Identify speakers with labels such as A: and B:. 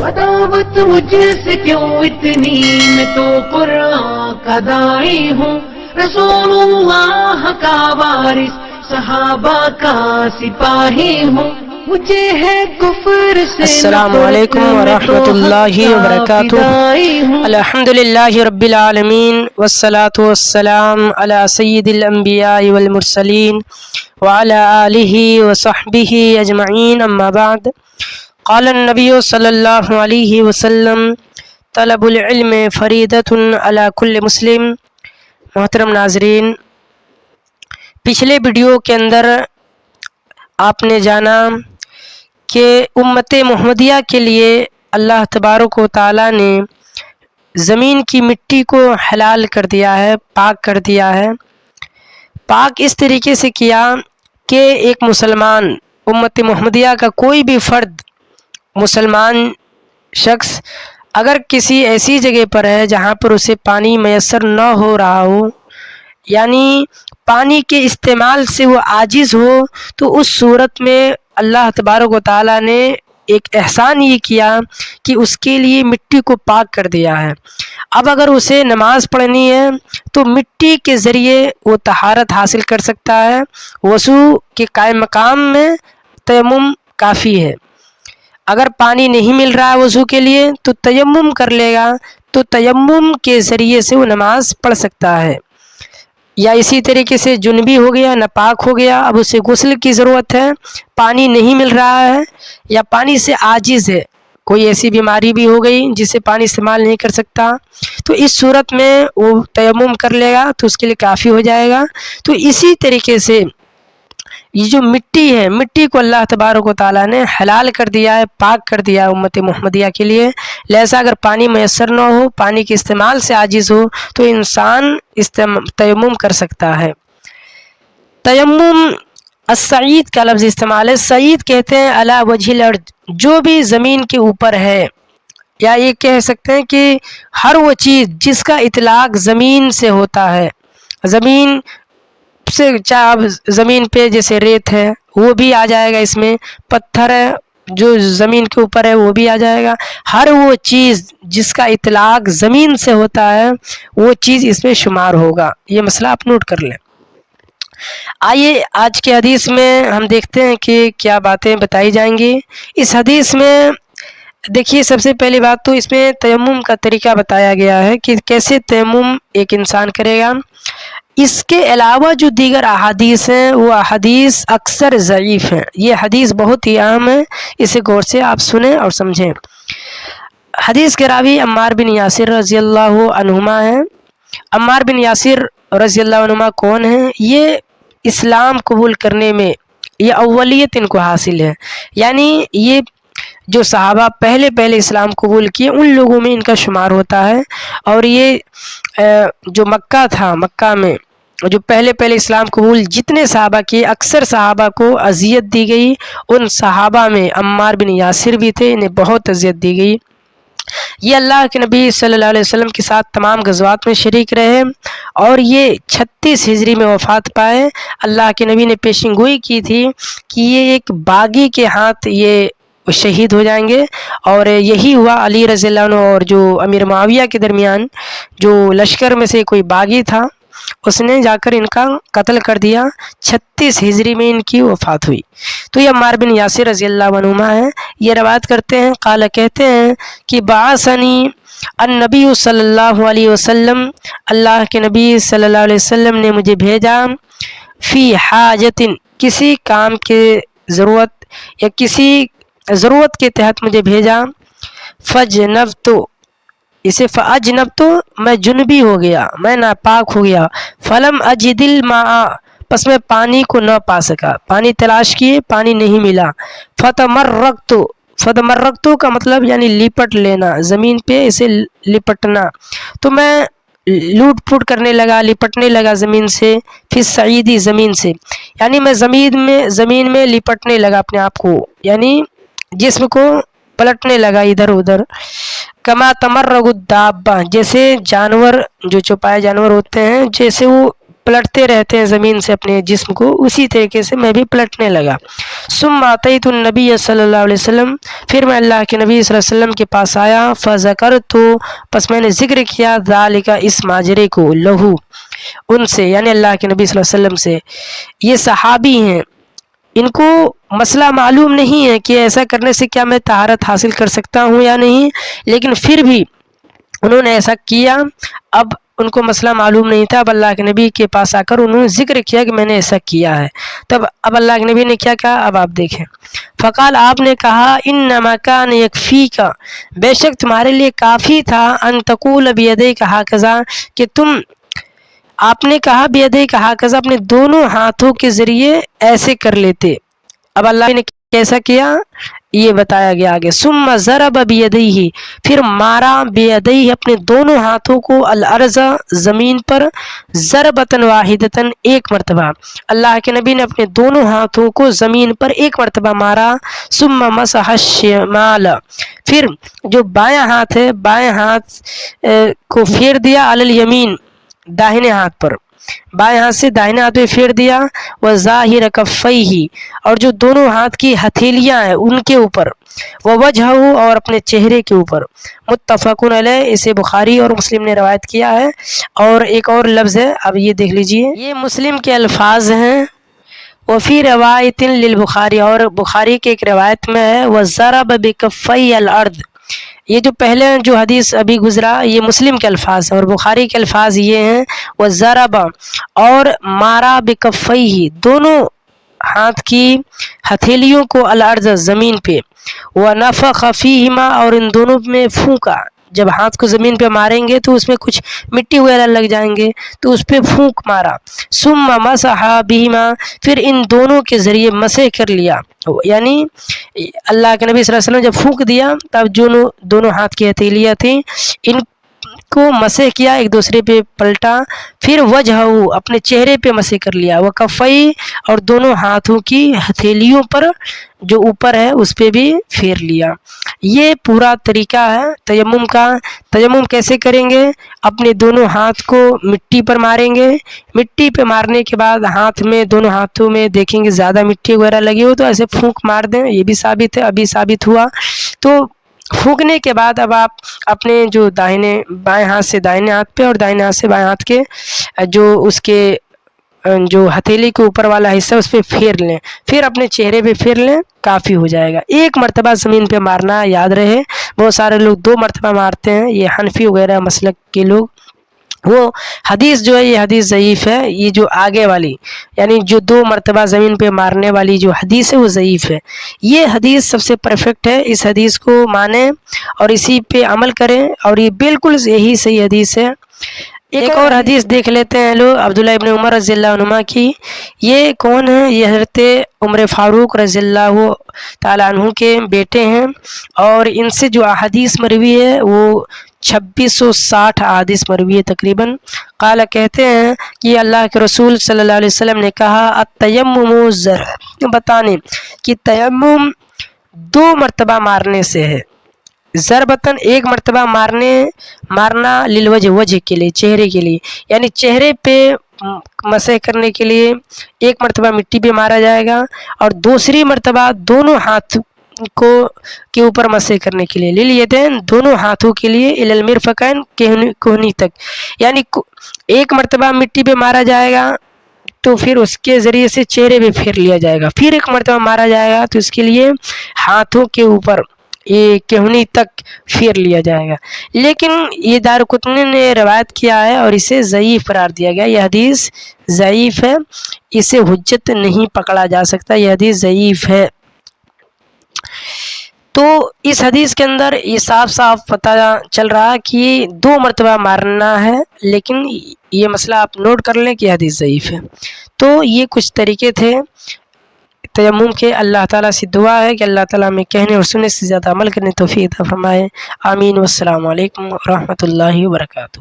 A: عداوت مجھ سے کیوں اتنی، میں تو قرآن کا داعی ہوں، رسول اللہ کا وارث، صحابہ کا سپاہی ہوں، مجھے ہے کفر سے
B: السلام علیکم ورحمۃ اللہ وبرکاتہ۔ الحمدللہ رب العالمین والصلاة والسلام علی سید الانبیاء والمرسلین وعلی آلہ وصحبہ اجمعین، اما بعد۔ قال النبی صلی اللہ علیہ وسلم طلب العلم فریضۃ علی کل مسلم۔ محترم ناظرین، پچھلے ویڈیو کے اندر آپ نے جانا کہ امت محمدیہ کے لیے اللہ تبارک و تعالیٰ نے زمین کی مٹی کو حلال کر دیا ہے، پاک کر دیا ہے۔ پاک اس طریقے سے کیا کہ ایک مسلمان، امت محمدیہ کا کوئی بھی فرد، مسلمان شخص اگر کسی ایسی جگہ پر ہے جہاں پر اسے پانی میسر نہ ہو رہا ہو، یعنی پانی کے استعمال سے وہ عاجز ہو، تو اس صورت میں اللہ تبارک و تعالیٰ نے ایک احسان یہ کیا کہ اس کے لیے مٹی کو پاک کر دیا ہے۔ اب اگر اسے نماز پڑھنی ہے تو مٹی کے ذریعے وہ طہارت حاصل کر سکتا ہے۔ وضو کے قائم مقام میں تیمم کافی ہے۔ اگر پانی نہیں مل رہا ہے وضو کے لیے تو تیمم کر لے گا، تو تیمم کے ذریعے سے وہ نماز پڑھ سکتا ہے۔ یا اسی طریقے سے جنبی ہو گیا، ناپاک ہو گیا، اب اسے غسل کی ضرورت ہے، پانی نہیں مل رہا ہے یا پانی سے عاجز ہے، کوئی ایسی بیماری بھی ہو گئی جسے پانی استعمال نہیں کر سکتا، تو اس صورت میں وہ تیمم کر لے گا تو اس کے لیے کافی ہو جائے گا۔ تو اسی طریقے سے یہ جو مٹی ہے، مٹی کو اللہ تبارک و تعالیٰ نے حلال کر دیا ہے، پاک کر دیا ہے امت محمدیہ کے لیے۔ لہذا اگر پانی میسر نہ ہو، پانی کے استعمال سے عاجز ہو، تو انسان تیمم کر سکتا ہے۔ تیمم السعید کا لفظ استعمال ہے۔ سعید کہتے ہیں علی وجہ الارض، جو بھی زمین کے اوپر ہے، یا یہ کہہ سکتے ہیں کہ ہر وہ چیز جس کا اطلاق زمین سے ہوتا ہے، زمین سے، چاہے زمین پہ جیسے ریت ہے وہ بھی آ جائے گا، اس میں پتھر ہے جو زمین کے اوپر ہے وہ بھی آ جائے گا، ہر وہ چیز جس کا اطلاق زمین سے ہوتا ہے وہ چیز اس میں شمار ہوگا۔ یہ مسئلہ آپ نوٹ کر لیں۔ آئیے آج کے حدیث میں ہم دیکھتے ہیں کہ کیا باتیں بتائی جائیں گی۔ اس حدیث میں دیکھیے، سب سے پہلی بات تو اس میں تیمم کا طریقہ بتایا گیا ہے کہ کیسے تیمم ایک انسان کرے گا۔ اس کے علاوہ جو دیگر احادیث ہیں وہ احادیث اکثر ضعیف ہیں۔ یہ حدیث بہت ہی اہم ہے، اسے غور سے آپ سنیں اور سمجھیں۔ حدیث کے راوی عمار بن یاسر رضی اللہ عنہما ہیں۔ عمار بن یاسر رضی اللہ عنہما کون ہیں؟ یہ اسلام قبول کرنے میں یہ اولیت ان کو حاصل ہے، یعنی یہ جو صحابہ پہلے اسلام قبول کیے ان لوگوں میں ان کا شمار ہوتا ہے۔ اور یہ جو مکہ تھا، مکہ میں جو پہلے اسلام قبول جتنے صحابہ کیے، اکثر صحابہ کو اذیت دی گئی، ان صحابہ میں عمار بن یاسر بھی تھے، انہیں بہت اذیت دی گئی۔ یہ اللہ کے نبی صلی اللہ علیہ وسلم کے ساتھ تمام غزوات میں شریک رہے اور یہ 36 ہجری میں وفات پائے۔ اللہ کے نبی نے پیشین گوئی کی تھی کہ یہ ایک باغی کے ہاتھ یہ شہید ہو جائیں گے، اور یہی ہوا۔ علی رضی اللہ عنہ اور جو امیر معاویہ کے درمیان جو لشکر میں سے کوئی باغی تھا، اس نے جا کر ان کا قتل کر دیا۔ 36 ہجری میں ان کی وفات ہوئی۔ تو یہ عمار بن یاسر رضی اللہ عنہما ہے۔ یہ روایت کرتے ہیں، قال کہتے ہیں کہ بعثنی النبی صلی اللہ علیہ وسلم، اللہ کے نبی صلی اللہ علیہ وسلم نے مجھے بھیجا، فی حاجت، کسی کام کے ضرورت یا کسی ضرورت کے تحت مجھے بھیجا، فجنبت، اسے فاجنبت، میں جنبی ہو گیا، میں ناپاک ہو گیا، فلم اجد الماء، پس میں پانی کو نہ پا سکا، پانی تلاش کیے، پانی نہیں ملا، فتمرغت کا مطلب یعنی لپٹ لینا، زمین پہ اسے لپٹنا، تو میں لوٹ پھوٹ کرنے لگا، لپٹنے لگا زمین سے، پھر سعیدی، زمین سے، یعنی میں زمین میں لپٹنے لگا اپنے آپ کو، یعنی جسم کو پلٹنے لگا ادھر ادھر۔ کما تمرغ الدابہ، جیسے جانور جو چوپائے جانور ہوتے ہیں، جیسے وہ پلٹتے رہتے ہیں زمین سے اپنے جسم کو، اسی طریقے سے میں بھی پلٹنے لگا۔ ثم اتیت النبی صلی اللہ علیہ وسلم، پھر میں اللہ کے نبی صلی اللہ علیہ وسلم کے پاس آیا، فذکرت، پس میں نے ذکر کیا، ذالک، اس ماجرے کو، لہو، ان سے، یعنی اللہ کے نبی صلی اللہ علیہ وسلم سے۔ یہ صحابی ہیں، ان کو مسئلہ معلوم نہیں ہے کہ ایسا کرنے سے کیا میں طہارت حاصل کر سکتا ہوں یا نہیں، لیکن پھر بھی انہوں نے ایسا کیا۔ اب ان کو مسئلہ معلوم نہیں تھا، اب اللہ کے نبی کے پاس آ کر انہوں نے ذکر کیا کہ میں نے ایسا کیا ہے۔ تب اب اللہ کے نبی نے کیا کہا، اب آپ دیکھیں۔ فقال، آپ نے کہا، انما کان یکفیک، بے شک تمہارے لیے کافی تھا، ان تقول بیدیک ہکذا، کہ تم، آپ نے کہا بیدیک ہکذا، اپنے دونوں ہاتھوں کے ذریعے ایسے کر لیتے۔ اب اللہ نے کیسا کیا یہ بتایا گیا آگے۔ ثم ضرب بیدیہ، پھر مارا بیدیہ، اپنے دونوں ہاتھوں کو، الارض، زمین پر، ضربۃ واحدۃ، ایک مرتبہ۔ اللہ کے نبی نے اپنے دونوں ہاتھوں کو زمین پر ایک مرتبہ مارا۔ ثم مسح الشمال، پھر جو بایاں ہاتھ ہے، بایاں ہاتھ کو پھیر دیا، علی الیمین، داہنے ہاتھ پر، بائیں ہاتھ سے داہنے ہاتھ پہ پھیر دیا، وظاہر کفیہ، اور جو دونوں ہاتھ کی ہتھیلیاں ہیں ان کے اوپر، ووجہہ، اور اپنے چہرے کے اوپر۔ متفق علیہ، اسے بخاری اور مسلم نے روایت کیا ہے۔ اور ایک اور لفظ ہے، اب یہ دیکھ لیجئے، یہ مسلم کے الفاظ ہیں۔ وفی روایت للبخاری، اور بخاری کے ایک روایت میں ہے، وضرب بکفی الارض، یہ جو پہلے جو حدیث ابھی گزرا یہ مسلم کے الفاظ ہیں، اور بخاری کے الفاظ یہ ہیں، وضرب، اور مارا، بکفیہ، دونوں ہاتھ کی ہتھیلیوں کو، الارض، زمین پہ، ونفخ فیہما، اور ان دونوں میں پھونکا۔ جب ہاتھ کو زمین پہ ماریں گے تو اس میں کچھ مٹی وغیرہ لگ جائیں گے، تو اس پہ پھونک مارا۔ ثم مسح بہما، پھر ان دونوں کے ذریعے مسح کر لیا، یعنی اللہ کے نبی صلی اللہ علیہ وسلم جب پھونک دیا تب جو دونوں ہاتھ کی ہتھیلیاں تھیں ان کو مسح کیا، ایک دوسرے پہ پلٹا، پھر وجہہ، اپنے چہرے پہ مسح کر لیا، وکفی، اور دونوں ہاتھوں کی ہتھیلیوں پر جو اوپر ہے اس پہ بھی پھیر لیا۔ یہ پورا طریقہ ہے تیمم کا۔ تیمم کیسے کریں گے، اپنے دونوں ہاتھ کو مٹی پر ماریں گے، مٹی پہ مارنے کے بعد ہاتھ میں، دونوں ہاتھوں میں دیکھیں گے زیادہ مٹی وغیرہ لگی ہو تو ایسے پھونک مار دیں، یہ بھی ثابت ہے، ابھی ثابت ہوا۔ تو پھونکنے کے بعد اب آپ اپنے جو بائیں ہاتھ سے دائیں ہاتھ پہ اور دائیں ہاتھ سے بائیں ہاتھ کے جو اس کے جو ہتھیلی کے اوپر والا حصہ اس پہ پھیر لیں، پھر اپنے چہرے پہ پھیر لیں، کافی ہو جائے گا۔ ایک مرتبہ زمین پہ مارنا، یاد رہے، بہت سارے لوگ 2 مرتبہ مارتے ہیں، یہ حنفی وغیرہ مسلک کے لوگ، وہ حدیث جو ہے یہ حدیث ضعیف ہے۔ یہ جو آگے والی یعنی جو 2 مرتبہ زمین پہ مارنے والی جو حدیث ہے وہ ضعیف ہے۔ یہ حدیث سب سے پرفیکٹ ہے، اس حدیث کو مانیں اور اسی پہ عمل کریں، اور یہ بالکل یہی صحیح حدیث ہے۔ ایک اور حدیث دیکھ لیتے ہیں لوگ، عبداللہ ابن عمر رضی اللہ عنہما کی۔ یہ کون ہے، یہ حضرت عمر فاروق رضی اللہ تعالیٰ عنہ کے بیٹے ہیں، اور ان سے جو احادیث مروی ہے وہ 2660 احادیث مروی ہے تقریباً۔ قال، کہتے ہیں کہ اللہ کے رسول صلی اللہ علیہ وسلم نے کہا، التیمم ضربتان، کہ تیمم 2 مرتبہ مارنے سے ہے، ضربتاً، ایک مرتبہ مارنا، للوجہ، وجہ کے لیے، چہرے کے لیے، یعنی چہرے پہ مسح کرنے کے لیے ایک مرتبہ مٹی پہ مارا جائے گا، اور دوسری مرتبہ دونوں ہاتھ کو کے اوپر مسح کرنے کے لیے، لیلیدین، دونوں ہاتھوں کے لیے، الی المرفقین، کوہنی تک، یعنی ایک مرتبہ مٹی پہ مارا جائے گا تو پھر اس کے ذریعے سے چہرے پہ پھیر لیا جائے گا، پھر ایک مرتبہ مارا جائے گا تو اس کے لیے ہاتھوں کے اوپر یہ کہنی تک پھیر لیا جائے گا۔ لیکن یہ دارقطنی نے روایت کیا ہے اور اسے ضعیف قرار دیا گیا، یہ حدیث ضعیف ہے، اسے حجت نہیں پکڑا جا سکتا، یہ حدیث ضعیف ہے۔ تو اس حدیث کے اندر یہ صاف صاف پتہ چل رہا کہ 2 مرتبہ مارنا ہے، لیکن یہ مسئلہ آپ نوٹ کر لیں کہ حدیث ضعیف ہے۔ تو یہ کچھ طریقے تھے تیمم کے۔ اللہ تعالیٰ سے دعا ہے کہ اللہ تعالیٰ میں کہنے اور سننے سے زیادہ عمل کرنے توفیق عطا فرمائے، آمین، والسلام علیکم ورحمۃ اللہ وبرکاتہ۔